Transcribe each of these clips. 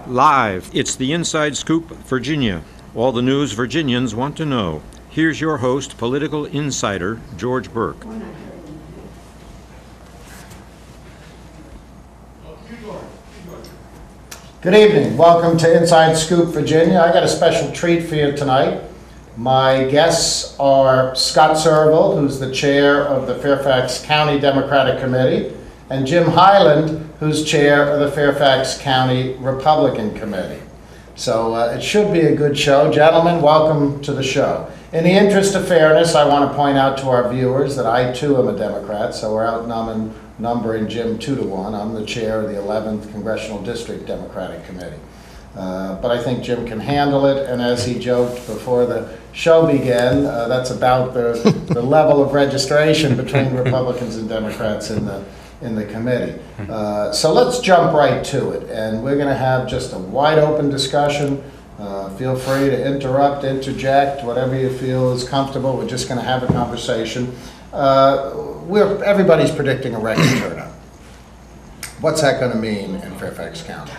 Live, it's the Inside Scoop, Virginia. All the news Virginians want to know. Here's your host, political insider, George Burke. Good evening. Welcome to Inside Scoop, Virginia. I got a special treat for you tonight. My guests are Scott Surovell, who's the chair of the Fairfax County Democratic Committee, and Jim Hyland, who's chair of the Fairfax County Republican Committee. So it should be a good show. Gentlemen, welcome to the show. In the interest of fairness, I want to point out to our viewers that I too am a Democrat, so we're outnumbering Jim 2-1. I'm the chair of the 11th Congressional District Democratic Committee. But I think Jim can handle it, and as he joked before the show began, that's about the level of registration between Republicans and Democrats in the committee. So let's jump right to it, and we're going to have just a wide open discussion. Feel free to interrupt, interject, whatever you feel is comfortable. We're just going to have a conversation. Everybody's predicting a record turnout. What's that going to mean in Fairfax County?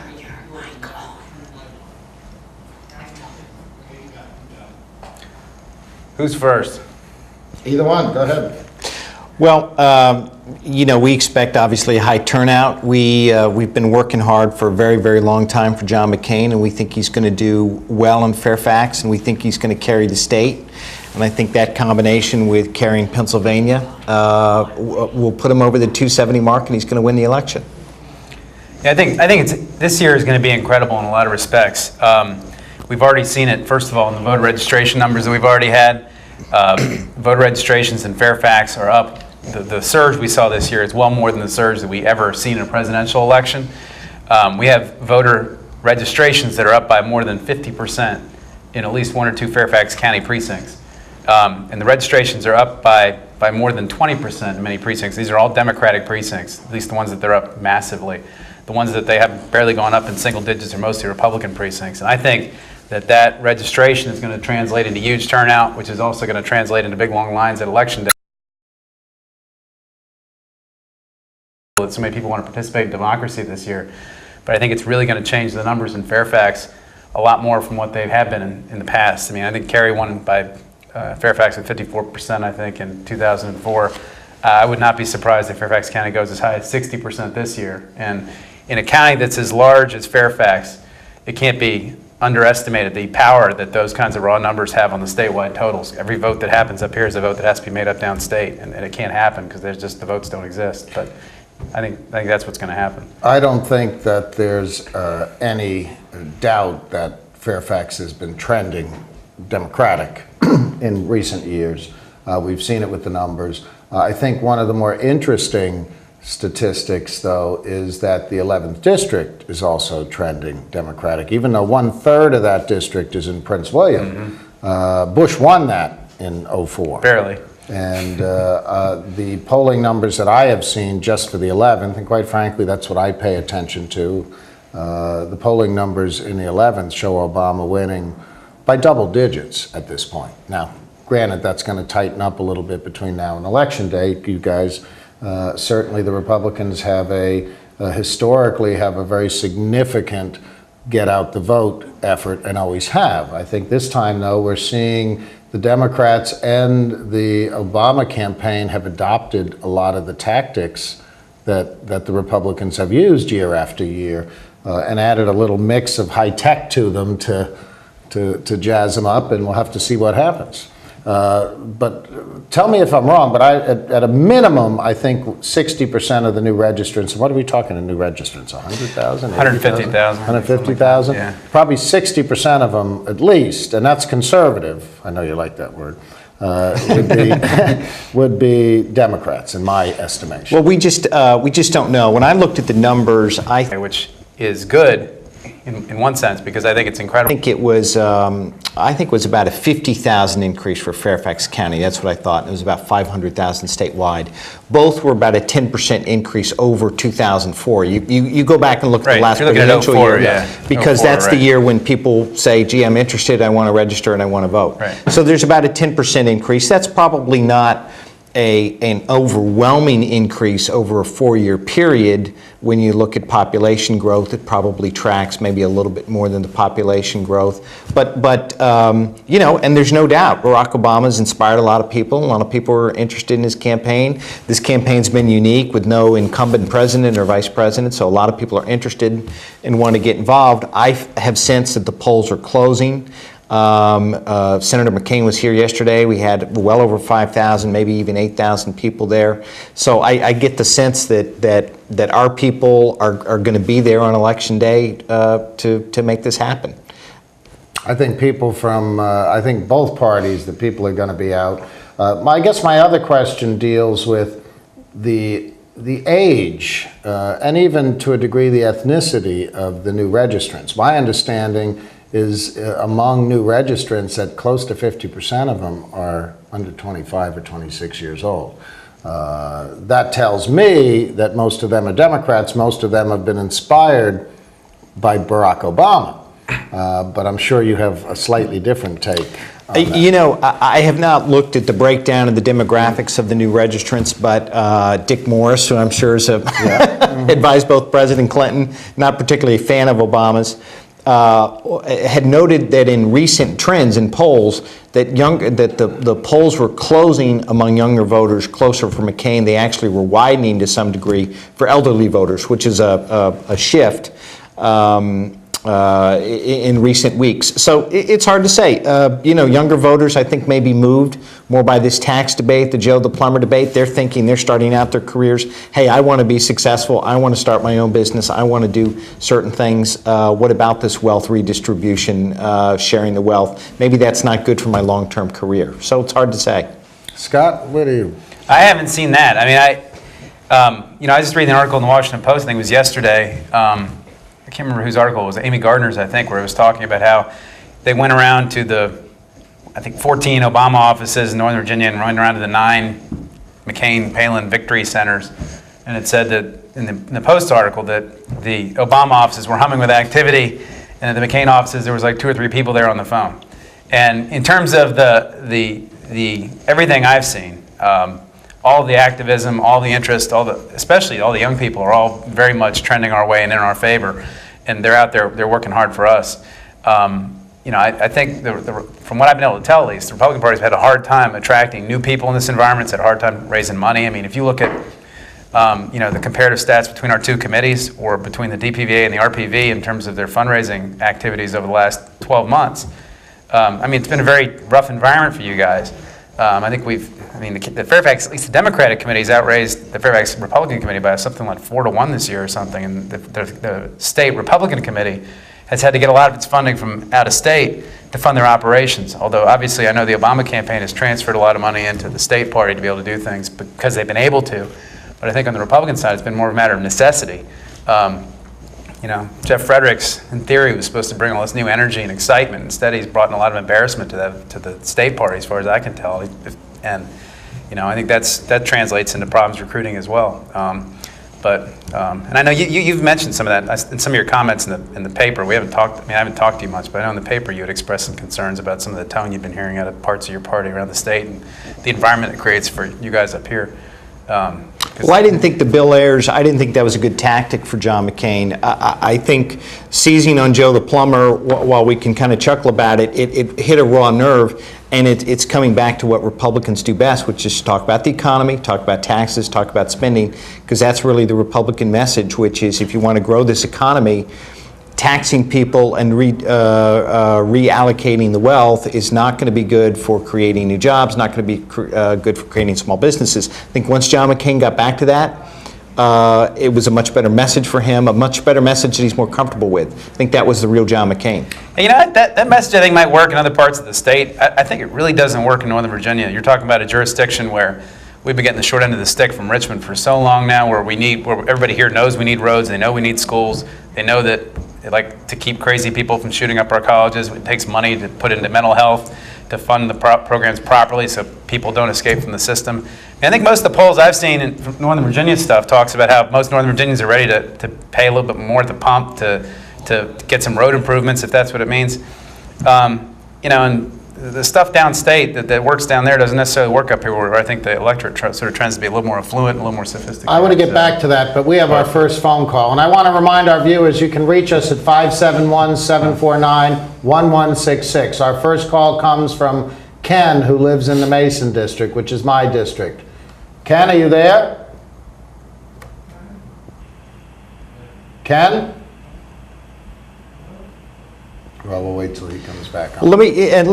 Who's first? Either one, go ahead. Well, we expect obviously a high turnout. We've been working hard for a very, very long time for John McCain, and we think he's going to do well in Fairfax, and we think he's going to carry the state. And I think that combination with carrying Pennsylvania will put him over the 270 mark, and he's going to win the election. Yeah, I think this year is going to be incredible in a lot of respects. We've already seen it, first of all, in the voter registration numbers that we've already had. Voter registrations in Fairfax are up. The surge we saw this year is well more than the surge that we ever seen in a presidential election. We have voter registrations that are up by more than 50% in at least one or two Fairfax County precincts. And the registrations are up by more than 20% in many precincts. These are all Democratic precincts, at least the ones that they're up massively. The ones that they have barely gone up in single digits are mostly Republican precincts. And I think that registration is going to translate into huge turnout, which is also going to translate into big long lines at election day. That so many people want to participate in democracy this year. But I think it's really going to change the numbers in Fairfax a lot more from what they have been in the past. I mean, I think Kerry won by Fairfax at 54%, I think, in 2004. I would not be surprised if Fairfax County goes as high as 60% this year. And in a county that's as large as Fairfax, it can't be underestimated the power that those kinds of raw numbers have on the statewide totals. Every vote that happens up here is a vote that has to be made up downstate, and it can't happen because there's just the votes don't exist. But I think that's what's going to happen. I don't think that there's any doubt that Fairfax has been trending Democratic in recent years. We've seen it with the numbers. I think one of the more interesting statistics, though, is that the 11th district is also trending Democratic, even though 1/3 of that district is in Prince William. Bush won that in 2004. Barely. And the polling numbers that I have seen just for the 11th, and quite frankly, that's what I pay attention to, the polling numbers in the 11th show Obama winning by double digits at this point. Now, granted, that's going to tighten up a little bit between now and Election Day. You guys, certainly the Republicans have historically have a very significant get out the vote effort and always have. I think this time, though, we're seeing the Democrats and the Obama campaign have adopted a lot of the tactics that the Republicans have used year after year and added a little mix of high tech to them to jazz them up, and we'll have to see what happens. But tell me if I'm wrong, but at a minimum, I think 60% of the new registrants, what are we talking of new registrants, 100,000? 150,000. 150,000? Yeah. Probably 60% of them at least, and that's conservative, I know you like that word, would be Democrats, in my estimation. Well, we just don't know. When I looked at the numbers, Which is good in one sense, because I think it's incredible. I think it was about a 50,000 increase for Fairfax County. That's what I thought. It was about 500,000 statewide. Both were about a 10% increase over 2004. You go back and look at the last presidential year, because that's the year when people say, gee, I'm interested, I want to register, and I want to vote. Right. So there's about a 10% increase. That's probably not an overwhelming increase over a 4-year period. When you look at population growth, it probably tracks maybe a little bit more than the population growth. But you know, and there's no doubt Barack Obama's inspired a lot of people. A lot of people are interested in his campaign. This campaign's been unique with no incumbent president or vice president, so a lot of people are interested and want to get involved. I have sensed that the polls are closing. Senator McCain was here yesterday. We had well over 5,000, maybe even 8,000 people there. So I get the sense that our people are going to be there on Election Day to make this happen. I think people from, I think both parties, the people are going to be out. I guess my other question deals with the age and even to a degree the ethnicity of the new registrants. My understanding is among new registrants that close to 50% of them are under 25 or 26 years old. That tells me that most of them are Democrats. Most of them have been inspired by Barack Obama. But I'm sure you have a slightly different take on that. You know, I have not looked at the breakdown of the demographics of the new registrants, but Dick Morris, who I'm sure is advised both President Clinton, not particularly a fan of Obama's, had noted that in recent trends in polls that the polls were closing among younger voters closer for McCain. They actually were widening to some degree for elderly voters, which is a shift in recent weeks. So it's hard to say. You know, younger voters, I think, may be moved more by this tax debate, the Joe the Plumber debate. They're thinking, they're starting out their careers, hey, I want to be successful. I want to start my own business. I want to do certain things. What about this wealth redistribution, sharing the wealth? Maybe that's not good for my long-term career. So it's hard to say. Scott, what do you? I haven't seen that. I mean, you know, I was just reading an article in the Washington Post, I think it was yesterday. I can't remember whose article it was, Amy Gardner's, I think, where it was talking about how they went around to the, I think, 14 Obama offices in Northern Virginia and went around to the 9 McCain-Palin victory centers. And it said that in the Post article that the Obama offices were humming with activity, and at the McCain offices there was like 2 or 3 people there on the phone. And in terms of the everything I've seen, all the activism, all the interest, especially all the young people are all very much trending our way and in our favor, and they're out there, they're working hard for us. You know, I think from what I've been able to tell, at least, the Republican Party's had a hard time attracting new people in this environment. It's had a hard time raising money. I mean, if you look at you know, the comparative stats between our 2 committees or between the DPVA and the RPV in terms of their fundraising activities over the last 12 months, I mean, it's been a very rough environment for you guys. I think the Fairfax, at least the Democratic committee's outraised the Fairfax Republican committee by something like 4-1 this year or something, and the state Republican committee has had to get a lot of its funding from out of state to fund their operations. Although obviously I know the Obama campaign has transferred a lot of money into the state party to be able to do things because they've been able to. But I think on the Republican side it's been more of a matter of necessity. You know, Jeff Fredericks, in theory, was supposed to bring all this new energy and excitement. Instead, he's brought in a lot of embarrassment to the state party, as far as I can tell. And you know, I think that translates into problems recruiting as well. And I know you've mentioned some of that in some of your comments in the paper. We haven't talked. I mean, I haven't talked to you much, but I know in the paper you had expressed some concerns about some of the tone you've been hearing out of parts of your party around the state and the environment it creates for you guys up here. Well, I didn't think the bill airs, I didn't think that was a good tactic for John McCain. I think seizing on Joe the Plumber, while we can kind of chuckle about it, it hit a raw nerve, and it's coming back to what Republicans do best, which is talk about the economy, talk about taxes, talk about spending, because that's really the Republican message, which is if you want to grow this economy, taxing people and reallocating the wealth is not going to be good for creating new jobs, not going to be good for creating small businesses. I think once John McCain got back to that, it was a much better message for him, a much better message that he's more comfortable with. I think that was the real John McCain. And you know, that message I think might work in other parts of the state. I think it really doesn't work in Northern Virginia. You're talking about a jurisdiction where we've been getting the short end of the stick from Richmond for so long now, where everybody here knows we need roads, they know we need schools, they know that they like to keep crazy people from shooting up our colleges. It takes money to put into mental health, to fund the programs properly so people don't escape from the system. And I think most of the polls I've seen in Northern Virginia stuff talks about how most Northern Virginians are ready to pay a little bit more at the pump to get some road improvements, if that's what it means. You know, and the stuff downstate that works down there doesn't necessarily work up here, where I think the electorate sort of trends to be a little more affluent, a little more sophisticated. I want to get back to that, but we have our first phone call. And I want to remind our viewers, you can reach us at 571-749-1166. Our first call comes from Ken, who lives in the Mason district, which is my district. Ken, are you there? Ken? Well, we'll wait till he comes back on. Let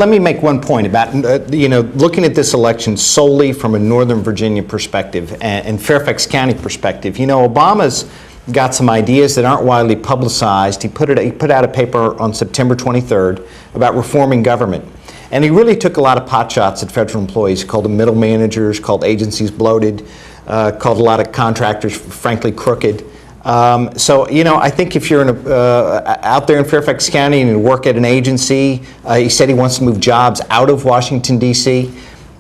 me make one point about looking at this election solely from a Northern Virginia perspective and Fairfax County perspective. Obama's got some ideas that aren't widely publicized. He put out a paper on September 23rd about reforming government, and he really took a lot of pot shots at federal employees. He called them middle managers, called agencies bloated, called a lot of contractors frankly crooked. I think if you're out there in Fairfax County and you work at an agency, he said he wants to move jobs out of Washington, D.C.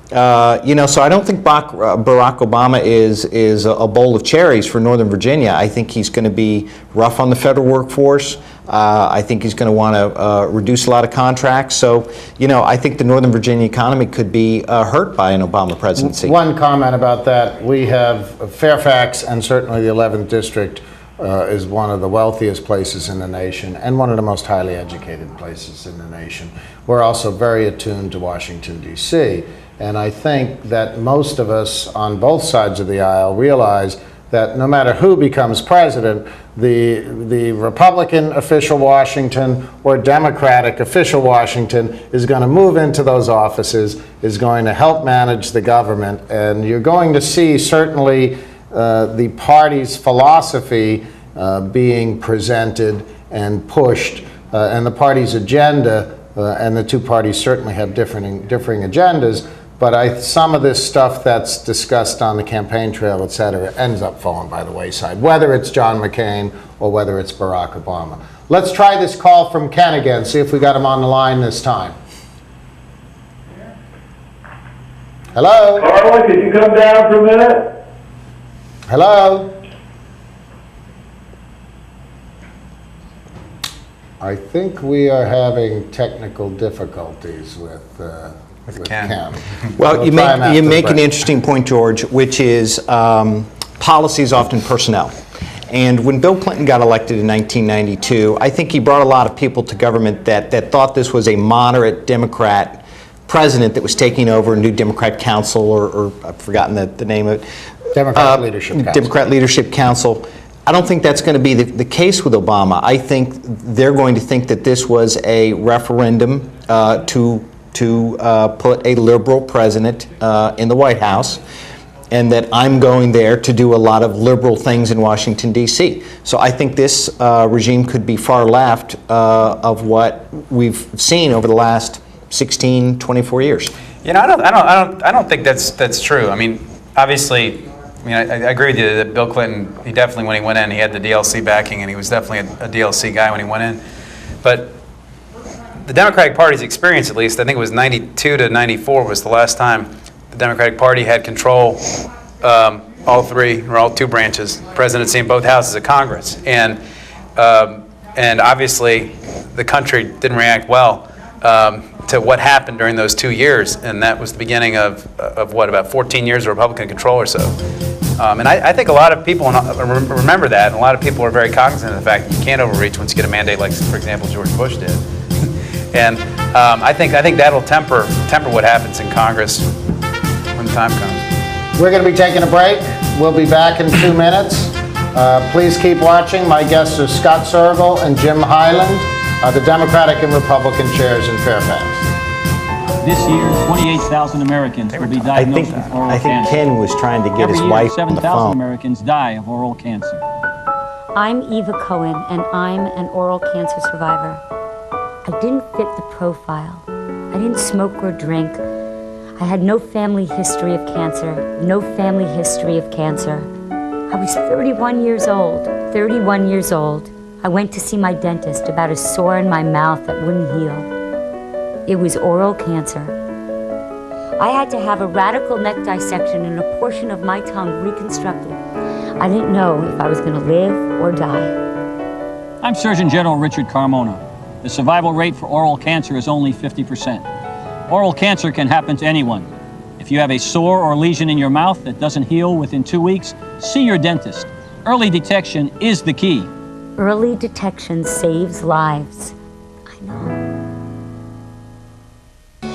So I don't think Barack Obama is a bowl of cherries for Northern Virginia. I think he's going to be rough on the federal workforce. I think he's going to want to reduce a lot of contracts. So, I think the Northern Virginia economy could be hurt by an Obama presidency. One comment about that. We have Fairfax, and certainly the 11th District is one of the wealthiest places in the nation and one of the most highly educated places in the nation. We're also very attuned to Washington, D.C. And I think that most of us on both sides of the aisle realize that no matter who becomes president, the Republican official Washington or Democratic official Washington is going to move into those offices, is going to help manage the government, and you're going to see certainly the party's philosophy being presented and pushed, and the party's agenda, and the two parties certainly have differing agendas, but some of this stuff that's discussed on the campaign trail, et cetera, ends up falling by the wayside, whether it's John McCain or whether it's Barack Obama. Let's try this call from Ken again, see if we got him on the line this time. Hello? Carla, could you come down for a minute? Hello? I think we are having technical difficulties with Ken. Well, you make an interesting point, George, which is policy is often personnel. And when Bill Clinton got elected in 1992, I think he brought a lot of people to government that thought this was a moderate Democrat president that was taking over a new Democrat council, or I've forgotten the name of it. Democrat Leadership Council. Democrat Leadership Council. I don't think that's going to be the case with Obama. I think they're going to think that this was a referendum to put a liberal president in the White House, and that I'm going there to do a lot of liberal things in Washington, D.C. So I think this regime could be far left of what we've seen over the last 16, 24 years. I don't think that's true. I mean, obviously, I agree with you that Bill Clinton, he definitely, when he went in, he had the DLC backing, and he was definitely a DLC guy when he went in. But the Democratic Party's experience, at least, I think it was 92 to 94 was the last time the Democratic Party had control, all two branches, presidency in both houses of Congress. And obviously, the country didn't react well to what happened during those 2 years, and that was the beginning of what, about 14 years of Republican control or so. And I think a lot of people remember that, and a lot of people are very cognizant of the fact that you can't overreach once you get a mandate like, for example, George Bush did. And I think that'll temper what happens in Congress when the time comes. We're going to be taking a break. We'll be back in 2 minutes. Please keep watching. My guests are Scott Surovell and Jim Hyland, the Democratic and Republican chairs in Fairfax. This year, 28,000 Americans will be diagnosed with oral cancer. I think Ken was trying to get his wife on the phone. 7,000 Americans die of oral cancer. I'm Eva Cohen, and I'm an oral cancer survivor. I didn't fit the profile. I didn't smoke or drink. I had no family history of cancer. No family history of cancer. I was 31 years old. 31 years old. I went to see my dentist about a sore in my mouth that wouldn't heal. It was oral cancer. I had to have a radical neck dissection and a portion of my tongue reconstructed. I didn't know if I was going to live or die. I'm Surgeon General Richard Carmona. The survival rate for oral cancer is only 50%. Oral cancer can happen to anyone. If you have a sore or lesion in your mouth that doesn't heal within 2 weeks, see your dentist. Early detection is the key. Early detection saves lives. I know.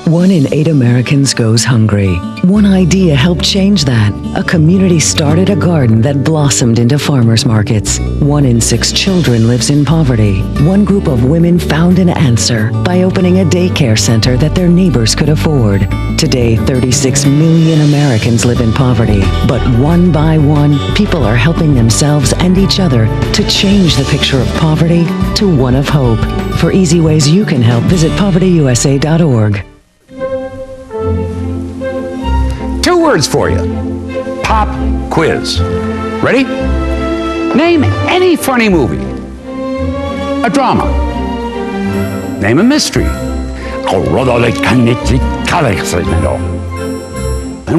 1 in 8 Americans goes hungry. One idea helped change that. A community started a garden that blossomed into farmers markets. 1 in 6 children lives in poverty. One group of women found an answer by opening a daycare center that their neighbors could afford. Today, 36 million Americans live in poverty. But one by one, people are helping themselves and each other to change the picture of poverty to one of hope. For easy ways you can help, visit povertyusa.org. 2 words for you. Pop quiz. Ready? Name any funny movie. A drama. Name a mystery. And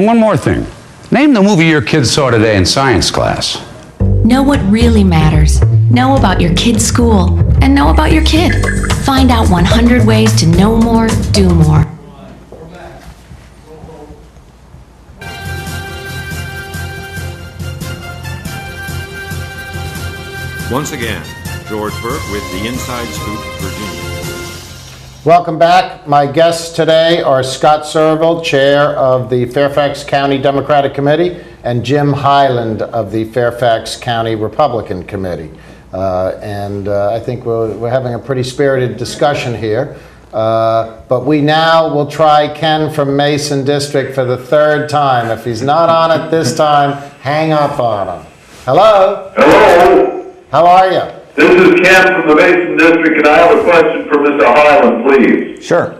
one more thing. Name the movie your kids saw today in science class. Know what really matters. Know about your kid's school. And know about your kid. Find out 100 ways to know more, do more. Once again, George Burke with the Inside Scoop, Virginia. Welcome back. My guests today are Scott Surovell, Chair of the Fairfax County Democratic Committee, and Jim Hyland of the Fairfax County Republican Committee. I think we're having a pretty spirited discussion here. But we now will try Ken from Mason District for the 3rd time. If he's not on it this time, hang up on him. Hello? Hello? How are you? This is Ken from the Mason District, and I have a question for Mr. Hyland, please. Sure.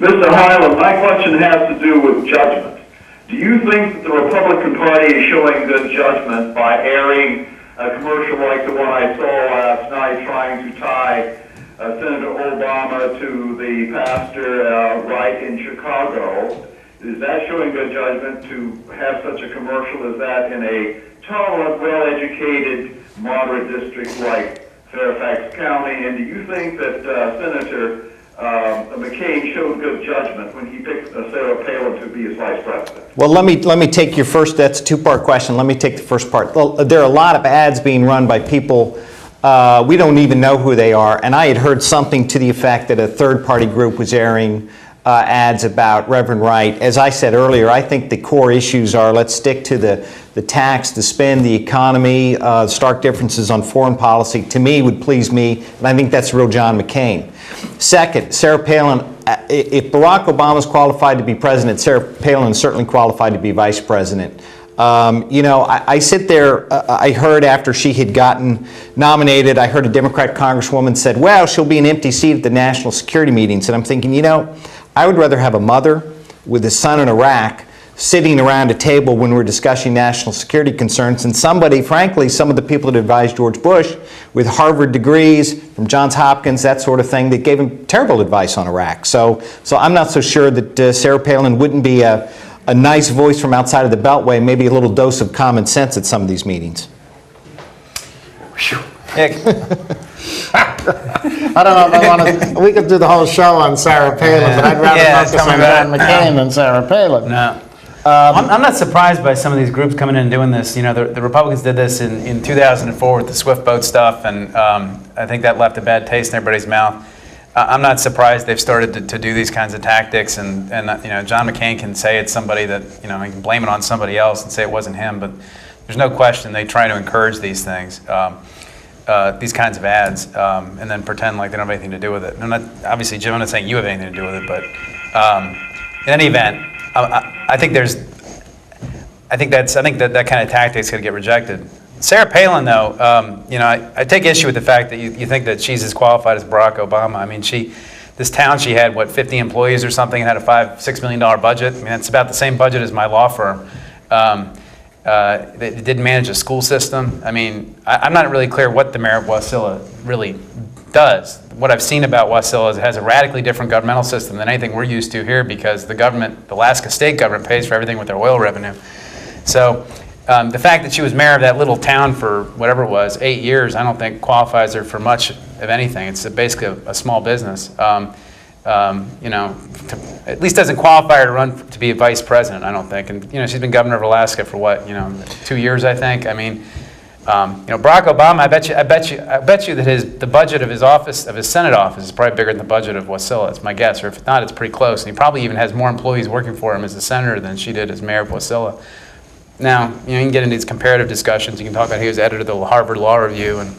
Mr. Hyland, my question has to do with judgment. Do you think that the Republican Party is showing good judgment by airing a commercial like the one I saw last night trying to tie Senator Obama to the pastor right in Chicago? Is that showing good judgment to have such a commercial as that in a tolerant, well-educated, moderate district like Fairfax County? And do you think that Senator McCain showed good judgment when he picked Sarah Palin to be his vice president? Well, let me take your first, that's a 2-part question. Let me take the first part. Well, there are a lot of ads being run by people, we don't even know who they are, and I had heard something to the effect that a third-party group was airing ads about Reverend Wright. As I said earlier, I think the core issues are, let's stick to the tax, the spend, the economy, stark differences on foreign policy, to me, would please me, and I think that's real John McCain. Second, Sarah Palin, if Barack Obama is qualified to be president, Sarah Palin is certainly qualified to be vice president. I sit there, I heard after she had gotten nominated, I heard a Democrat congresswoman said, well, she'll be an empty seat at the national security meetings. And I'm thinking, I would rather have a mother with a son in Iraq sitting around a table when we're discussing national security concerns, and somebody, frankly, some of the people that advised George Bush with Harvard degrees from Johns Hopkins, that sort of thing, that gave him terrible advice on Iraq. So I'm not so sure that Sarah Palin wouldn't be a nice voice from outside of the Beltway, maybe a little dose of common sense at some of these meetings. I don't know if I want to. We could do the whole show on Sarah Palin, but I'd rather focus on John McCain than Sarah Palin. No. I'm not surprised by some of these groups coming in and doing this. The Republicans did this in 2004 with the Swift boat stuff, and I think that left a bad taste in everybody's mouth. I'm not surprised they've started to do these kinds of tactics, and John McCain can say it's somebody that, he can blame it on somebody else and say it wasn't him, but there's no question they try to encourage these things. These kinds of ads, and then pretend like they don't have anything to do with it. And obviously, Jim, I'm not saying you have anything to do with it, but in any event, I think that kind of tactic's going to get rejected. Sarah Palin, though, I take issue with the fact that you think that she's as qualified as Barack Obama. I mean, this town, she had 50 employees or something, and had a $5-6 million budget. I mean, it's about the same budget as my law firm. They didn't manage a school system. I mean, I'm not really clear what the mayor of Wasilla really does. What I've seen about Wasilla is it has a radically different governmental system than anything we're used to here, because the Alaska state government pays for everything with their oil revenue. So the fact that she was mayor of that little town for whatever it was, 8 years, I don't think qualifies her for much of anything. It's basically a small business. At least doesn't qualify her to run to be a vice president, I don't think. And she's been governor of Alaska for what, 2 years, I think. I mean, Barack Obama, I bet you that the budget of his office, of his Senate office, is probably bigger than the budget of Wasilla. It's my guess, or if not, it's pretty close. And he probably even has more employees working for him as a senator than she did as mayor of Wasilla. Now, you can get into these comparative discussions. You can talk about he was editor of the Harvard Law Review, and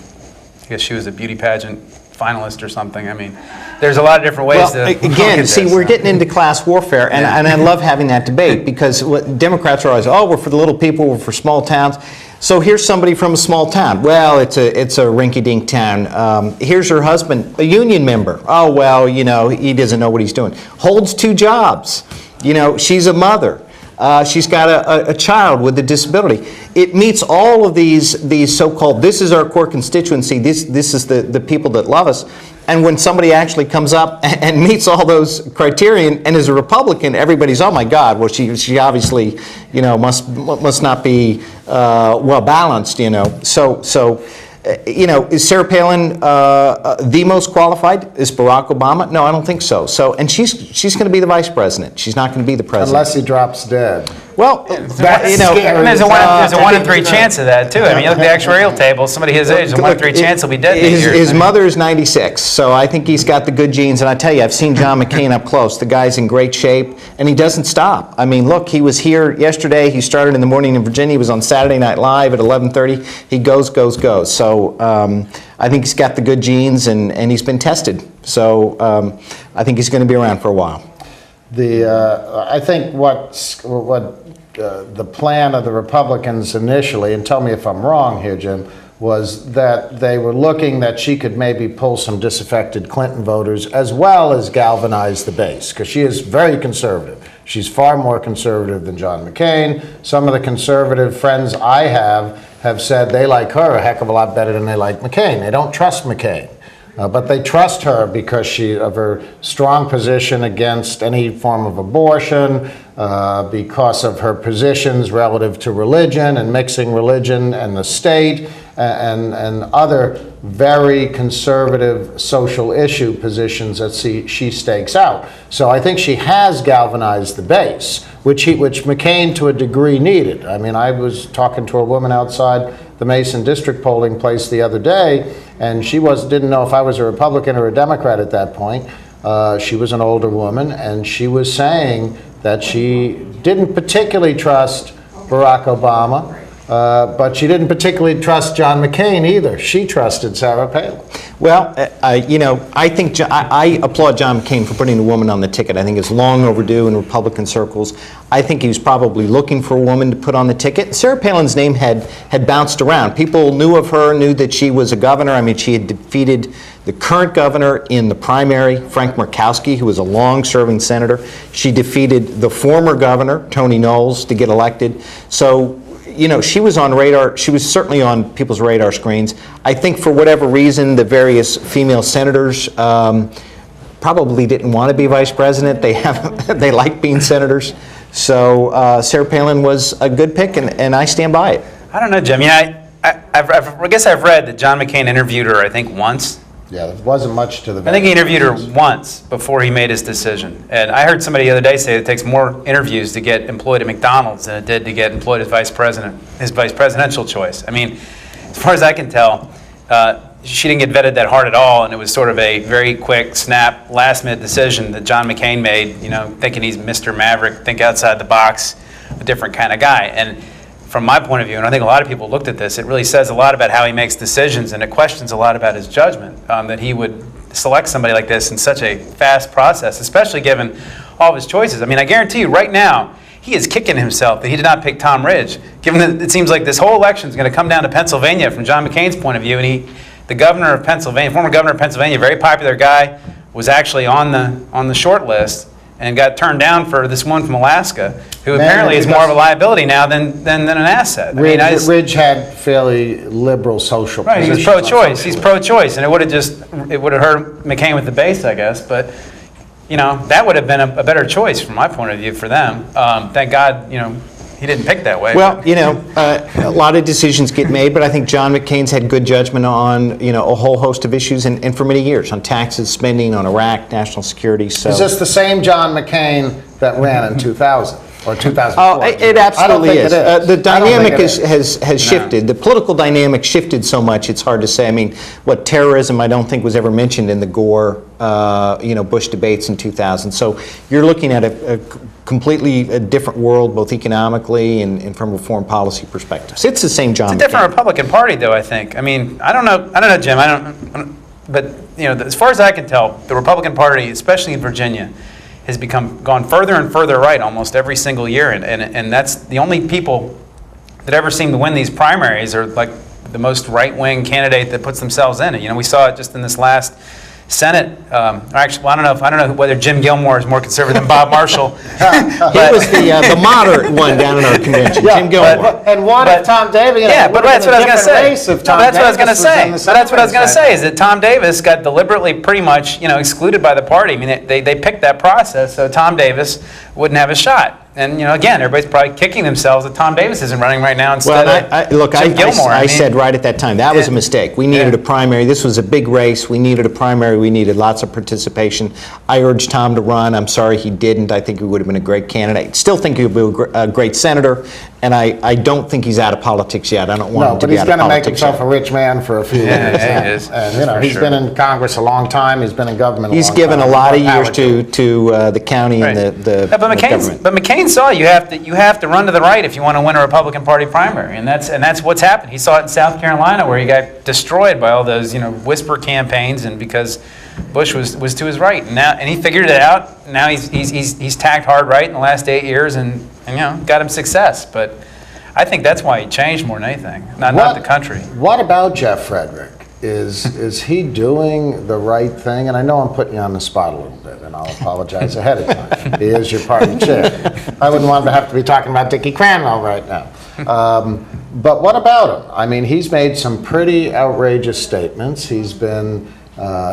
I guess she was a beauty pageant finalist or something. I mean, there's a lot of different ways to again, see, we're getting into class warfare, and I love having that debate, because what Democrats are always, we're for the little people, we're for small towns. So here's somebody from a small town. Well, it's a rinky-dink town. Here's her husband, a union member. Oh, well, he doesn't know what he's doing. Holds 2 jobs. She's a mother. She's got a child with a disability. It meets all of these so-called, this is our core constituency, this is the people that love us. And when somebody actually comes up and meets all those criteria and is a Republican, everybody's, oh my God, well she obviously must not be well balanced, So is Sarah Palin the most qualified? Is Barack Obama? No, I don't think so. And she's going to be the vice president. She's not going to be the president. Unless he drops dead. Well, there's a 1 in 3 chance of that too. I mean, you look at the actuarial table. Somebody his age, there's a 1 in 3 chance he'll be dead next year. His mother is 96, so I think he's got the good genes. And I tell you, I've seen John McCain up close. The guy's in great shape, and he doesn't stop. I mean, look, he was here yesterday. He started in the morning in Virginia. He was on Saturday Night Live at 11:30. He goes. So I think he's got the good genes, and he's been tested. So I think he's going to be around for a while. I think what the plan of the Republicans initially, and tell me if I'm wrong here, Jim, was that they were looking that she could maybe pull some disaffected Clinton voters as well as galvanize the base, because she is very conservative. She's far more conservative than John McCain. Some of the conservative friends I have said they like her a heck of a lot better than they like McCain. They don't trust McCain. But they trust her because of her strong position against any form of abortion, because of her positions relative to religion and mixing religion and the state, and other very conservative social issue positions that she stakes out. So I think she has galvanized the base, which McCain to a degree needed. I mean, I was talking to a woman outside the Mason District polling place the other day, and she didn't know if I was a Republican or a Democrat at that point. She was an older woman, and she was saying that she didn't particularly trust Barack Obama, but she didn't particularly trust John McCain either. She trusted Sarah Palin. Well, I think I applaud John McCain for putting a woman on the ticket. I think it's long overdue in Republican circles. I think he was probably looking for a woman to put on the ticket. Sarah Palin's name had bounced around. People knew of her, knew that she was a governor. I mean, she had defeated the current governor in the primary, Frank Murkowski, who was a long-serving senator. She defeated the former governor, Tony Knowles, to get elected. So, she was on radar. She was certainly on people's radar screens. I think for whatever reason, the various female senators probably didn't want to be vice president. They like being senators. So Sarah Palin was a good pick, and I stand by it. I don't know, Jim. I guess I've read that John McCain interviewed her, I think, once. Yeah, there wasn't much to the. I think he interviewed her once before he made his decision. And I heard somebody the other day say it takes more interviews to get employed at McDonald's than it did to get employed as vice president, his vice presidential choice. I mean, as far as I can tell, she didn't get vetted that hard at all, and it was sort of a very quick, snap, last-minute decision that John McCain made, thinking he's Mr. Maverick, think outside the box, a different kind of guy. And from my point of view, and I think a lot of people looked at this, it really says a lot about how he makes decisions, and it questions a lot about his judgment, that he would select somebody like this in such a fast process, especially given all of his choices. I mean, I guarantee you right now, he is kicking himself that he did not pick Tom Ridge, given that it seems like this whole election is going to come down to Pennsylvania from John McCain's point of view, and the governor of Pennsylvania, former governor of Pennsylvania, very popular guy, was actually on the short list and got turned down for this one from Alaska, who apparently is more of a liability now than an asset. Ridge had fairly liberal social positions. Right, he was pro-choice. He's pro-choice, and it would have hurt McCain with the base, I guess. But that would have been a better choice from my point of view for them. Thank God, he he didn't pick that way. Well, a lot of decisions get made, but I think John McCain's had good judgment on, a whole host of issues, and for many years, on taxes, spending, on Iraq, national security. So Is this the same John McCain that ran in 2000 or 2004? Oh, it absolutely is. The dynamic has shifted. No. The political dynamic shifted so much, it's hard to say. I mean, what terrorism I don't think was ever mentioned in the Gore, Bush debates in 2000. So you're looking at a completely different world, both economically and from a foreign policy perspective. So it's the same John McCain. It's a different Republican Party, though, I think. I mean, I don't know, Jim. But as far as I can tell, the Republican Party, especially in Virginia, has gone further and further right almost every single year, and that's the only people that ever seem to win these primaries are like the most right-wing candidate that puts themselves in it. We saw it just in this last Senate. Actually, I don't know whether Jim Gilmore is more conservative than Bob Marshall. He was the moderate one down in our convention, Jim Gilmore. And what if Tom Davis? Yeah, but that's what I was going to say. That's what I was going to say. That's what I was going to say is that Tom Davis got deliberately pretty much excluded by the party. I mean, they picked that process so Tom Davis wouldn't have a shot. And again, everybody's probably kicking themselves that Tom Davis isn't running right now instead of Jim Gilmore. I said right at that time that was a mistake. We needed a primary. This was a big race. We needed a primary. We needed lots of participation. I urged Tom to run. I'm sorry he didn't. I think he would have been a great candidate. Still think he would be a great senator. And I don't think he's out of politics yet. I don't want him to be out of politics. No, but he's going to make himself a rich man for a few years. Yeah, he is. And he's been in Congress a long time. He's been in government a long time. He's given a lot of years to the county and the government. But McCain saw you have to run to the right if you want to win a Republican Party primary, and that's what's happened. He saw it in South Carolina where he got destroyed by all those whisper campaigns, and because Bush was to his right, and he figured it out. Now he's tacked hard right in the last 8 years, and got him success. But I think that's why he changed more than anything, not the country. What about Jeff Frederick? Is he doing the right thing? And I know I'm putting you on the spot a little bit, and I'll apologize ahead of time. He is your party chair. I wouldn't want to have to be talking about Dickie Cranwell right now. But what about him? I mean, he's made some pretty outrageous statements. He's been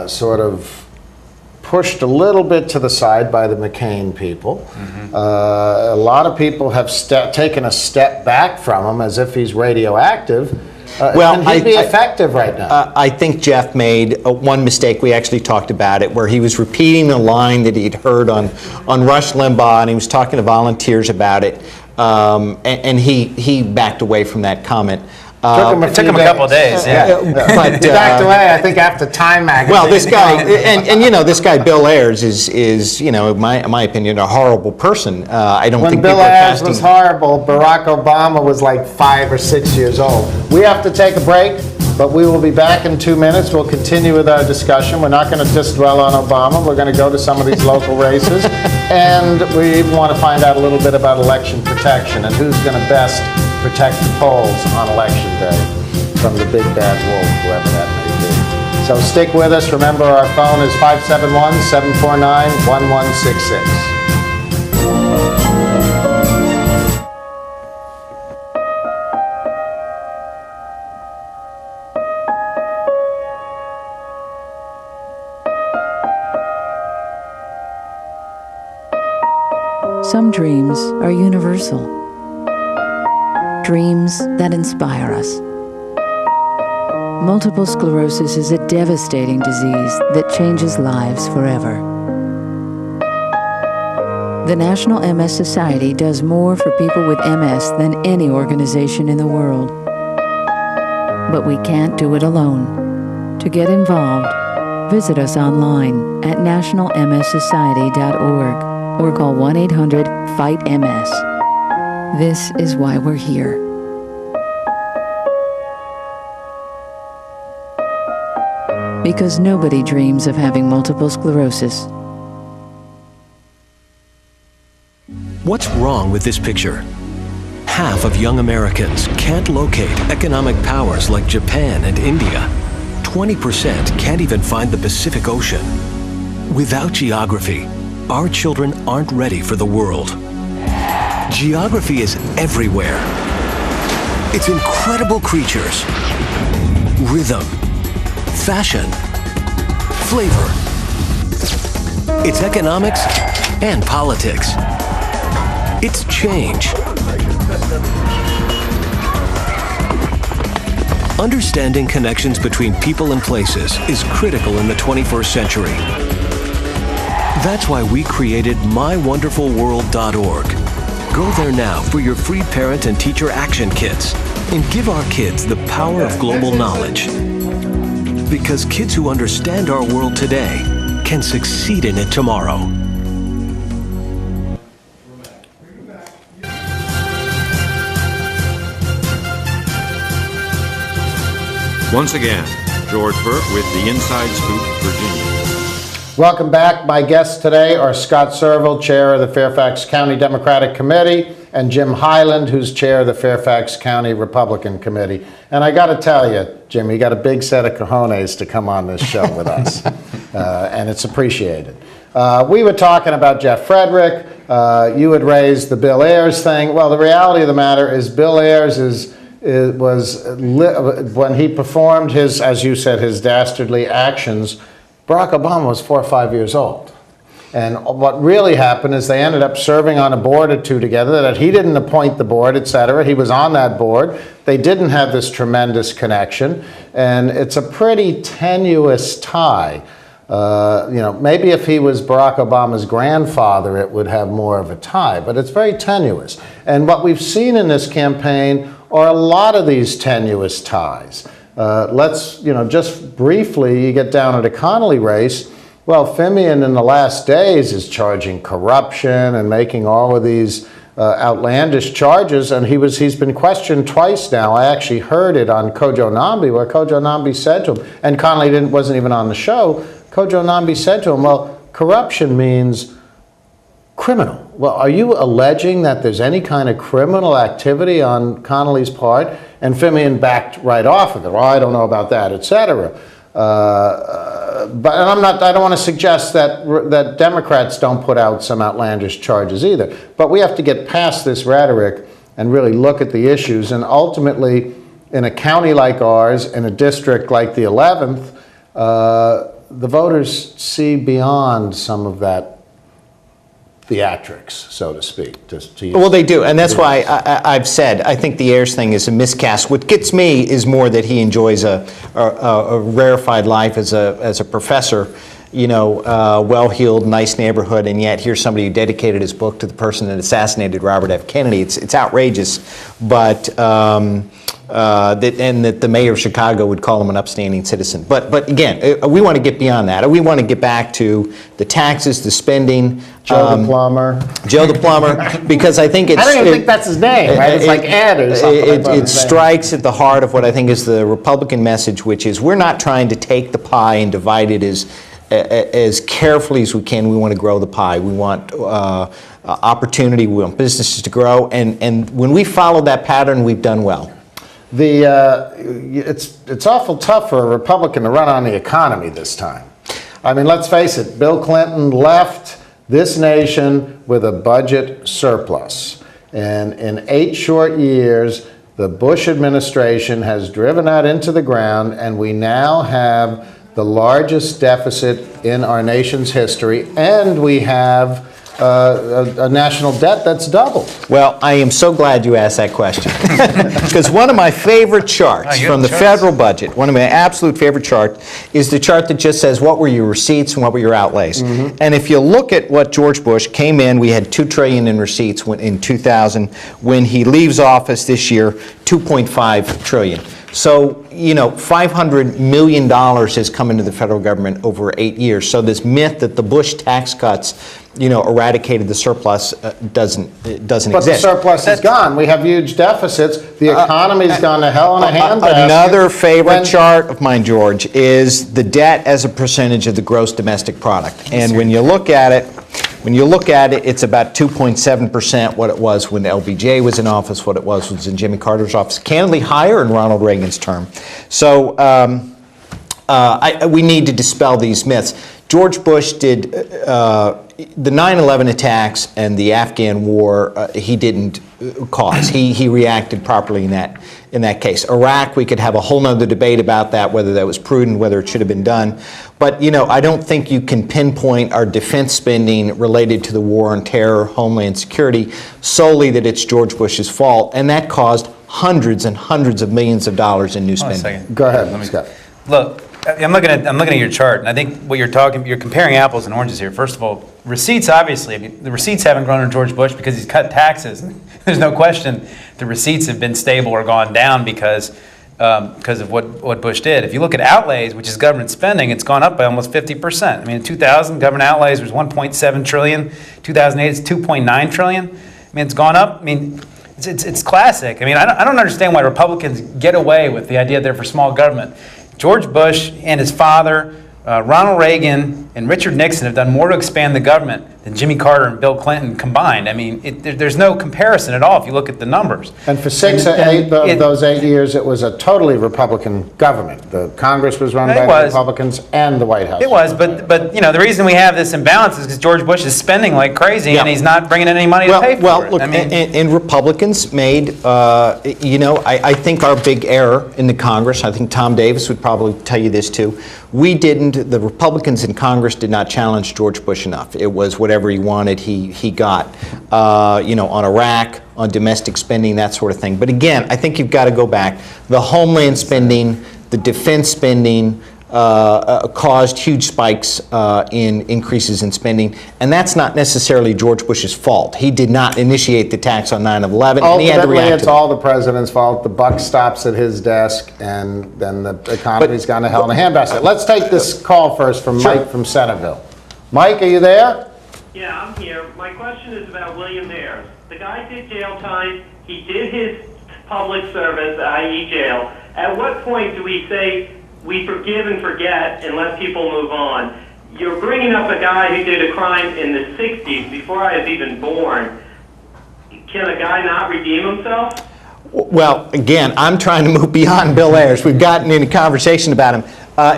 sort of pushed a little bit to the side by the McCain people. Mm-hmm. A lot of people have taken a step back from him as if he's radioactive. Can he be effective right now? I think Jeff made one mistake. We actually talked about it, where he was repeating a line that he'd heard on Rush Limbaugh, and he was talking to volunteers about it, and he backed away from that comment. It took him a couple of days. Yeah. But he backed away, I think, after Time magazine. Well, this guy, and this guy Bill Ayers is in my opinion, a horrible person. I don't think Bill Ayers was horrible, Barack Obama was like 5 or 6 years old. We have to take a break, but we will be back in 2 minutes. We'll continue with our discussion. We're not going to just dwell on Obama. We're going to go to some of these local races, and we even want to find out a little bit about election protection and who's going to best protect the polls on election day from the big bad wolf, whoever that may be. So stick with us. Remember, our phone is 571-749-1166. Some dreams are universal. Dreams that inspire us. Multiple sclerosis is a devastating disease that changes lives forever. The National MS Society does more for people with MS than any organization in the world. But we can't do it alone. To get involved, visit us online at nationalmssociety.org or call 1-800-FIGHT-MS. This is why we're here. Because nobody dreams of having multiple sclerosis. What's wrong with this picture? Half of young Americans can't locate economic powers like Japan and India. 20% can't even find the Pacific Ocean. Without geography, our children aren't ready for the world. Geography is everywhere. It's incredible creatures, rhythm, fashion, flavor. It's economics and politics. It's change. Understanding connections between people and places is critical in the 21st century. That's why we created mywonderfulworld.org. Go there now for your free parent and teacher action kits and give our kids the power of global knowledge. Because kids who understand our world today can succeed in it tomorrow. Once again, George Burke with the Inside Scoop, Virginia. Welcome back. My guests today are Scott Surovell, chair of the Fairfax County Democratic Committee, and Jim Hyland, who's chair of the Fairfax County Republican Committee. And I got to tell you, Jim, you got a big set of cojones to come on this show with us, and it's appreciated. We were talking about Jeff Frederick. You had raised the Bill Ayers thing. Well, the reality of the matter is Bill Ayers when he performed his, as you said, his dastardly actions, Barack Obama was 4 or 5 years old. And what really happened is they ended up serving on a board or two together, that he didn't appoint the board, etc. He was on that board. They didn't have this tremendous connection. And it's a pretty tenuous tie. Maybe if he was Barack Obama's grandfather, it would have more of a tie, but it's very tenuous. And what we've seen in this campaign are a lot of these tenuous ties. Just briefly, you get down to the Connolly race. Well, Fimian in the last days is charging corruption and making all of these outlandish charges, and he's been questioned twice now. I actually heard it on Kojo Nambi, where Kojo Nambi said to him, and Connolly wasn't even on the show, Kojo Nambi said to him, well, corruption means criminal. Well, are you alleging that there's any kind of criminal activity on Connolly's part? And Fimian backed right off of it. Well, I don't know about that, etc. I don't want to suggest that Democrats don't put out some outlandish charges either. But we have to get past this rhetoric and really look at the issues. And ultimately, in a county like ours, in a district like the 11th, the voters see beyond some of that theatrics, so to speak. Well, they do, and that's why I've said I think the Ayers thing is a miscast. What gets me is more that he enjoys a rarefied life as a professor, well-heeled, nice neighborhood, and yet here's somebody who dedicated his book to the person that assassinated Robert F. Kennedy. It's outrageous, but that the mayor of Chicago would call him an upstanding citizen. But again, we want to get beyond that. We want to get back to the taxes, the spending. Joe the plumber, because I think it's... I don't even think that's his name, right? It's like Ed or something. It strikes at the heart of what I think is the Republican message, which is we're not trying to take the pie and divide it as carefully as we can. We want to grow the pie. We want opportunity. We want businesses to grow. And when we follow that pattern, we've done well. It's awful tough for a Republican to run on the economy this time. I mean, let's face it, Bill Clinton left this nation with a budget surplus. And in 8 short years, the Bush administration has driven that into the ground, and we now have the largest deficit in our nation's history, and we have a national debt that's doubled. Well, I am so glad you asked that question. Because one of my favorite charts from the federal budget, one of my absolute favorite charts, is the chart that just says what were your receipts and what were your outlays. Mm-hmm. And if you look at what George Bush came in, we had $2 trillion in receipts in 2000. When he leaves office this year, $2.5 trillion. So, $500 million has come into the federal government over 8 years. So this myth that the Bush tax cuts, eradicated the surplus doesn't exist. But the surplus is gone. We have huge deficits. The economy's gone to hell in a handbasket. Another favorite chart of mine, George, is the debt as a percentage of the gross domestic product. And when you look at it, it's about 2.7% what it was when LBJ was in office, what it was in Jimmy Carter's office, candidly higher in Ronald Reagan's term. So we need to dispel these myths. George Bush did, the 9/11 attacks and the Afghan war, he didn't cause. He reacted properly in that case. Iraq, we could have a whole nother debate about that, whether that was prudent, whether it should have been done. But, I don't think you can pinpoint our defense spending related to the war on terror, homeland security, solely that it's George Bush's fault, and that caused hundreds and hundreds of millions of dollars in new spending. Go ahead, Scott. Look, I'm looking at your chart, and I think what you're comparing apples and oranges here. First of all, receipts, obviously, the receipts haven't grown under George Bush because he's cut taxes. There's no question the receipts have been stable or gone down because of what Bush did. If you look at outlays, which is government spending, it's gone up by almost 50%. I mean, in 2000, government outlays was $1.7 trillion. 2008, it's $2.9 trillion. I mean, it's gone up. I mean, it's classic. I mean, I don't understand why Republicans get away with the idea they're for small government. George Bush and his father, Ronald Reagan and Richard Nixon have done more to expand the government than Jimmy Carter and Bill Clinton combined. I mean, there's no comparison at all if you look at the numbers. And for six or eight of those 8 years, it was a totally Republican government. The Congress was run by the Republicans and the White House. It was, but the reason we have this imbalance is because George Bush is spending like crazy and he's not bringing in any money to pay for it. Well, look, and Republicans made, I think our big error in the Congress, I think Tom Davis would probably tell you this too, the Republicans in Congress did not challenge George Bush enough. It was whatever he wanted, he got, on Iraq, on domestic spending, that sort of thing. But again, I think you've got to go back. The homeland spending, the defense spending caused huge spikes in increases in spending, and that's not necessarily George Bush's fault. He did not initiate the tax on 9/11, and he had to react to it. It's all the president's fault. The buck stops at his desk, and then the economy's gone to hell in a handbasket. Let's take this call first from Mike from Centerville. Mike, are you there? Yeah, I'm here. My question is about William Ayers. The guy did jail time. He did his public service, i.e. jail. At what point do we say we forgive and forget and let people move on? You're bringing up a guy who did a crime in the 60s, before I was even born. Can a guy not redeem himself? Well, again, I'm trying to move beyond Bill Ayers. We've gotten into conversation about him.